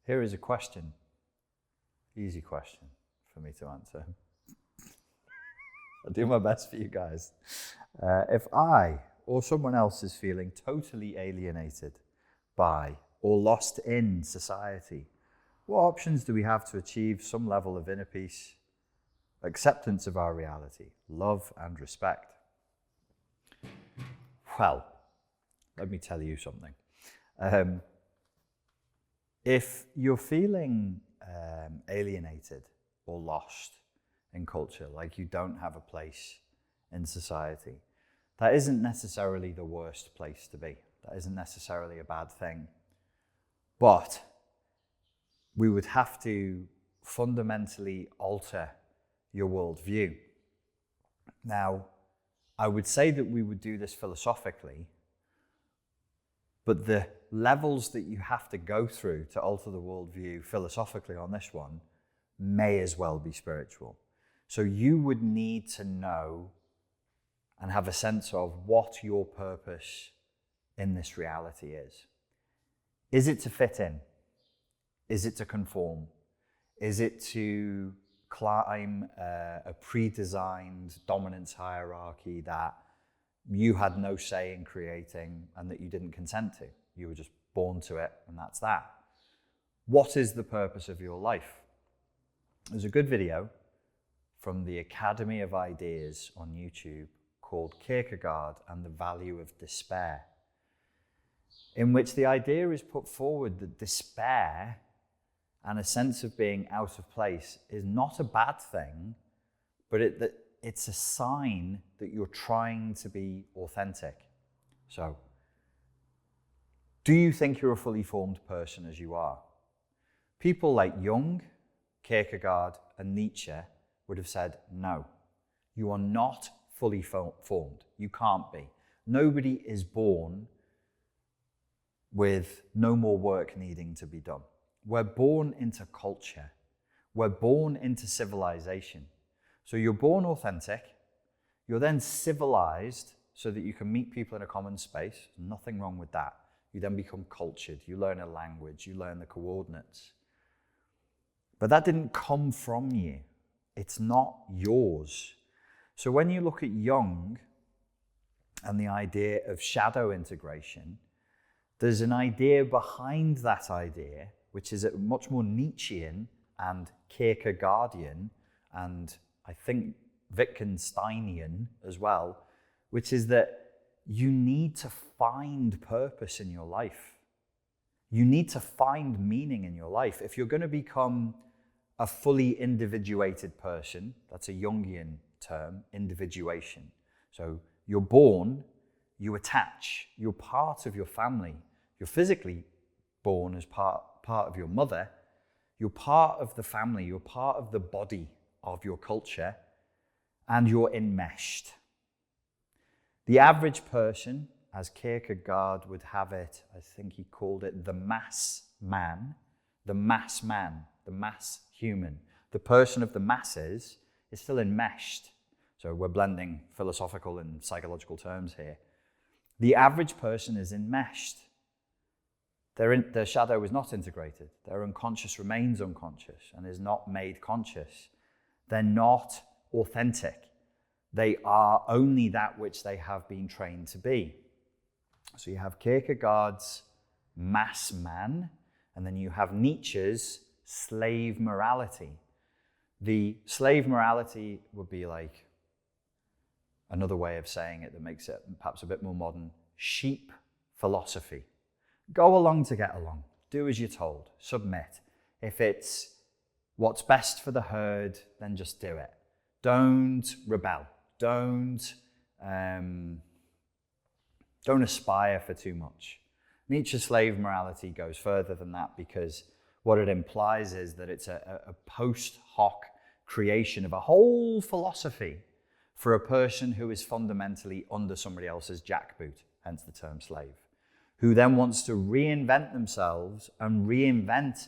Here is a question, easy question for me to answer. I'll do my best for you guys. If I or someone else is feeling totally alienated by or lost in society, what options do we have to achieve some level of inner peace, acceptance of our reality, love and respect? Well, let me tell you something. If you're feeling alienated or lost in culture, like you don't have a place in society, that isn't necessarily the worst place to be. That isn't necessarily a bad thing. But we would have to fundamentally alter your worldview. Now, I would say that we would do this philosophically, but the levels that you have to go through to alter the worldview philosophically on this one may as well be spiritual. So you would need to know and have a sense of what your purpose in this reality is. Is it to fit in? Is it to conform? Is it to climb a pre-designed dominance hierarchy that you had no say in creating and that you didn't consent to? You were just born to it, and that's that. What is the purpose of your life? There's a good video from the Academy of Ideas on YouTube called Kierkegaard and the Value of Despair, in which the idea is put forward that despair and a sense of being out of place is not a bad thing, but it's a sign that you're trying to be authentic. So, do you think you're a fully formed person as you are? People like Jung, Kierkegaard, and Nietzsche would have said, no, you are not fully formed. You can't be. Nobody is born with no more work needing to be done. We're born into culture. We're born into civilization. So you're born authentic. You're then civilized so that you can meet people in a common space. Nothing wrong with that. You then become cultured. You learn a language. You learn the coordinates. But that didn't come from you. It's not yours. So when you look at Jung and the idea of shadow integration, there's an idea behind that idea, which is much more Nietzschean and Kierkegaardian, and I think Wittgensteinian as well, which is that you need to find purpose in your life. You need to find meaning in your life. If you're going to become a fully individuated person, that's a Jungian term, individuation. So you're born, you attach, you're part of your family. You're physically born as part of your mother. You're part of the family. You're part of the body of your culture, and you're enmeshed. The average person, as Kierkegaard would have it, I think he called it the mass man, the mass man, the mass human. The person of the masses is still enmeshed. So we're blending philosophical and psychological terms here. The average person is enmeshed. Their shadow is not integrated. Their unconscious remains unconscious and is not made conscious. They're not authentic. They are only that which they have been trained to be. So you have Kierkegaard's mass man, and then you have Nietzsche's slave morality. The slave morality would be like another way of saying it that makes it perhaps a bit more modern, sheep philosophy. Go along to get along. Do as you're told. Submit. If it's what's best for the herd, then just do it. Don't rebel. Don't aspire for too much. Nietzsche's slave morality goes further than that, because what it implies is that it's a post hoc creation of a whole philosophy for a person who is fundamentally under somebody else's jackboot, hence the term slave, who then wants to reinvent themselves and reinvent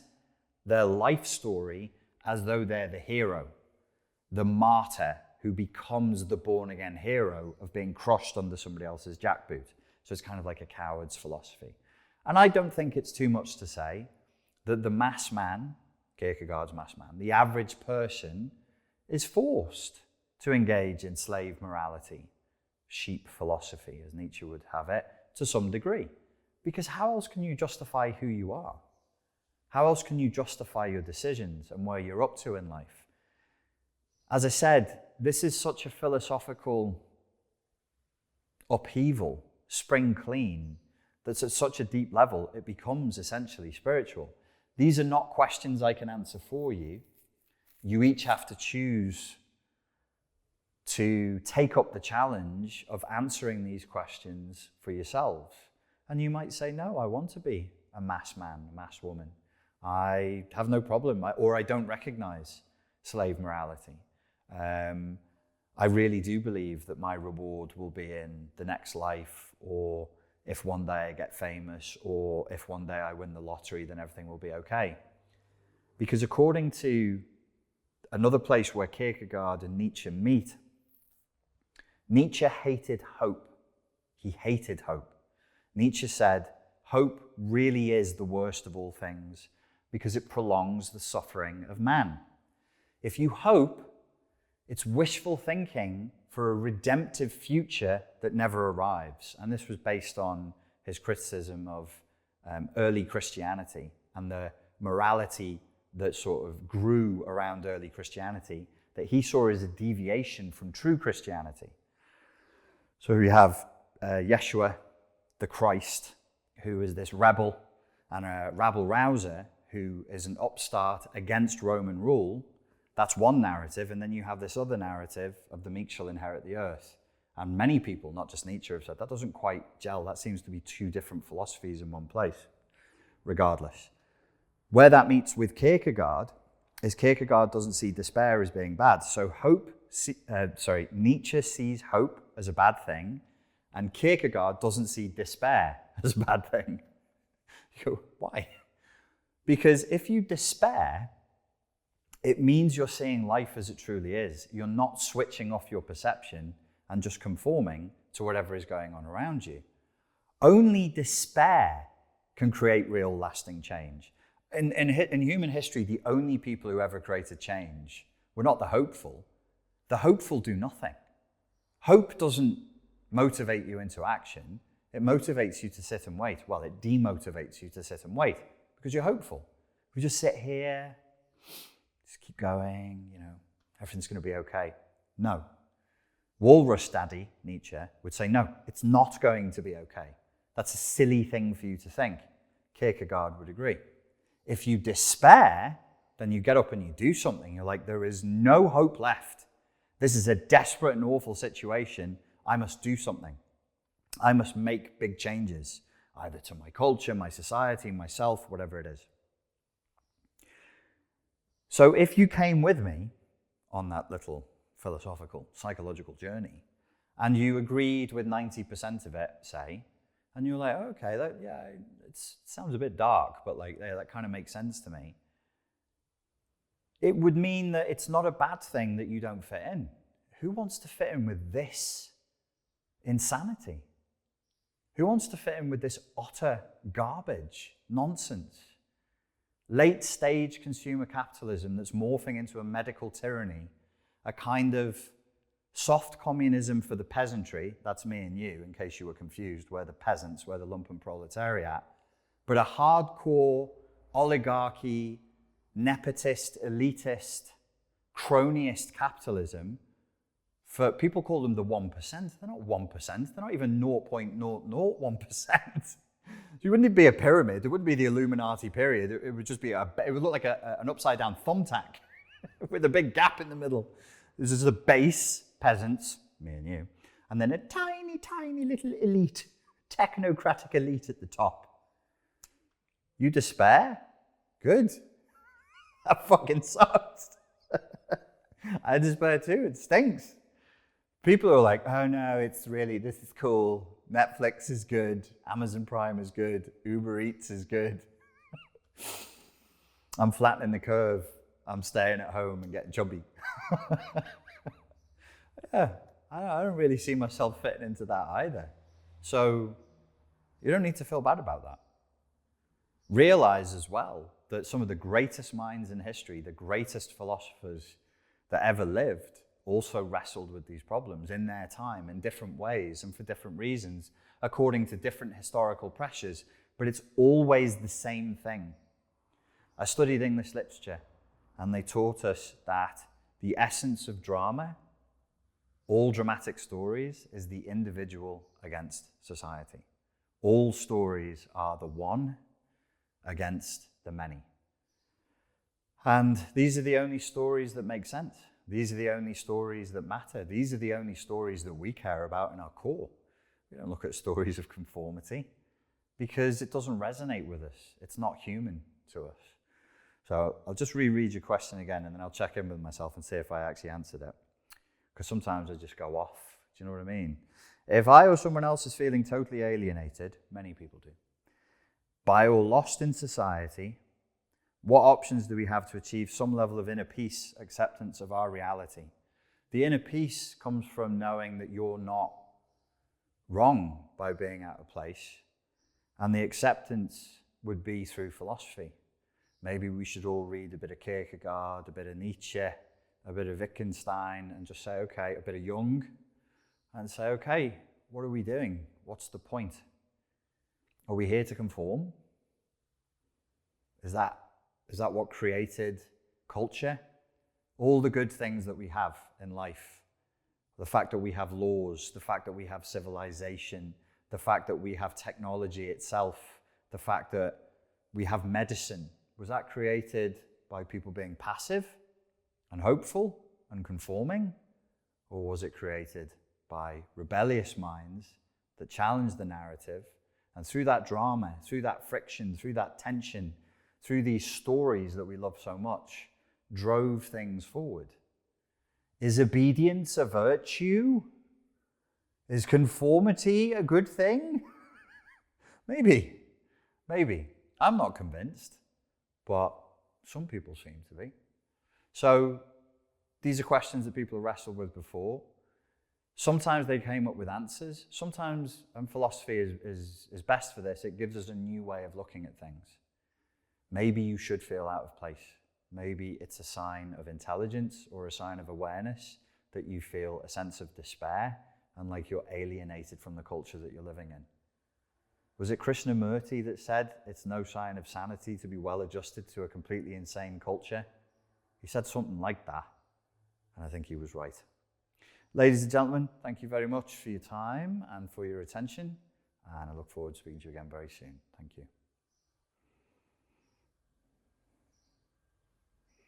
their life story as though they're the hero, the martyr who becomes the born-again hero of being crushed under somebody else's jackboot. So it's kind of like a coward's philosophy. And I don't think it's too much to say that the mass man, Kierkegaard's mass man, the average person, is forced to engage in slave morality, sheep philosophy, as Nietzsche would have it, to some degree. Because how else can you justify who you are? How else can you justify your decisions and where you're up to in life? As I said, this is such a philosophical upheaval, spring clean, that's at such a deep level, it becomes essentially spiritual. These are not questions I can answer for you. You each have to choose to take up the challenge of answering these questions for yourselves. And you might say, no, I want to be a mass man, a mass woman. I have no problem, or I don't recognize slave morality. I really do believe that my reward will be in the next life, or if one day I get famous, or if one day I win the lottery, then everything will be okay. Because according to another place where Kierkegaard and Nietzsche meet, Nietzsche hated hope. He hated hope. Nietzsche said, hope really is the worst of all things because it prolongs the suffering of man. If you hope, it's wishful thinking for a redemptive future that never arrives. And this was based on his criticism of early Christianity and the morality that sort of grew around early Christianity that he saw as a deviation from true Christianity. So we have Yeshua, the Christ, who is this rebel and a rabble-rouser who is an upstart against Roman rule. That's one narrative, and then you have this other narrative of the meek shall inherit the earth. And many people, not just Nietzsche, have said that doesn't quite gel. That seems to be two different philosophies in one place. Regardless. Where that meets with Kierkegaard is Kierkegaard doesn't see despair as being bad. So Nietzsche sees hope as a bad thing, and Kierkegaard doesn't see despair as a bad thing. You go, why? Because if you despair, it means you're seeing life as it truly is. You're not switching off your perception and just conforming to whatever is going on around you. Only despair can create real lasting change. In human history, the only people who ever created change were not the hopeful. The hopeful do nothing. Hope doesn't motivate you into action. It motivates you to sit and wait. Well, it demotivates you to sit and wait because you're hopeful. We just sit here, just keep going, everything's going to be okay. No. Walrus Daddy, Nietzsche, would say, no, it's not going to be okay. That's a silly thing for you to think. Kierkegaard would agree. If you despair, then you get up and you do something. You're like, there is no hope left. This is a desperate and awful situation. I must do something. I must make big changes, either to my culture, my society, myself, whatever it is. So if you came with me on that little philosophical, psychological journey, and you agreed with 90% of it, say, and you're like, okay, it sounds a bit dark, but that kind of makes sense to me. It would mean that it's not a bad thing that you don't fit in. Who wants to fit in with this insanity? Who wants to fit in with this utter garbage, nonsense? Late stage consumer capitalism that's morphing into a medical tyranny, a kind of soft communism for the peasantry, that's me and you, in case you were confused, we're the peasants, we're the lumpen proletariat, but a hardcore oligarchy, nepotist, elitist, cronyist capitalism for, people call them the 1%, they're not 1%, they're not even 0.001%. It wouldn't be a pyramid, it wouldn't be the Illuminati period, it would just be, it would look like an upside down thumbtack with a big gap in the middle. This is the base, peasants, me and you, and then a tiny, tiny little elite, technocratic elite at the top. You despair? Good. That fucking sucks. I despair too, it stinks. People are like, oh no, this is cool. Netflix is good, Amazon Prime is good, Uber Eats is good. I'm flattening the curve. I'm staying at home and getting chubby. Yeah, I don't really see myself fitting into that either. So you don't need to feel bad about that. Realize as well that some of the greatest minds in history, the greatest philosophers that ever lived, also wrestled with these problems in their time in different ways and for different reasons, according to different historical pressures, but it's always the same thing. I studied English literature, and they taught us that the essence of drama, all dramatic stories, is the individual against society. All stories are the one against the many. And these are the only stories that make sense. These are the only stories that matter. These are the only stories that we care about in our core. We don't look at stories of conformity because it doesn't resonate with us. It's not human to us. So I'll just reread your question again, and then I'll check in with myself and see if I actually answered it. Because sometimes I just go off. Do you know what I mean? If I or someone else is feeling totally alienated, many people do, by or lost in society, what options do we have to achieve some level of inner peace, acceptance of our reality? The inner peace comes from knowing that you're not wrong by being out of place, and the acceptance would be through philosophy. Maybe we should all read a bit of Kierkegaard, a bit of Nietzsche, a bit of Wittgenstein, and just say, okay, a bit of Jung, and say, okay, what are we doing? What's the point? Are we here to conform? Is that what created culture? All the good things that we have in life, the fact that we have laws, the fact that we have civilization, the fact that we have technology itself, the fact that we have medicine, was that created by people being passive and hopeful and conforming? Or was it created by rebellious minds that challenged the narrative, and through that drama, through that friction, through that tension, through these stories that we love so much, drove things forward? Is obedience a virtue? Is conformity a good thing? Maybe. I'm not convinced, but some people seem to be. So these are questions that people have wrestled with before. Sometimes they came up with answers. Sometimes, and philosophy is best for this, it gives us a new way of looking at things. Maybe you should feel out of place. Maybe it's a sign of intelligence or a sign of awareness that you feel a sense of despair and like you're alienated from the culture that you're living in. Was it Krishnamurti that said it's no sign of sanity to be well adjusted to a completely insane culture? He said something like that, and I think he was right. Ladies and gentlemen, thank you very much for your time and for your attention, and I look forward to speaking to you again very soon. Thank you.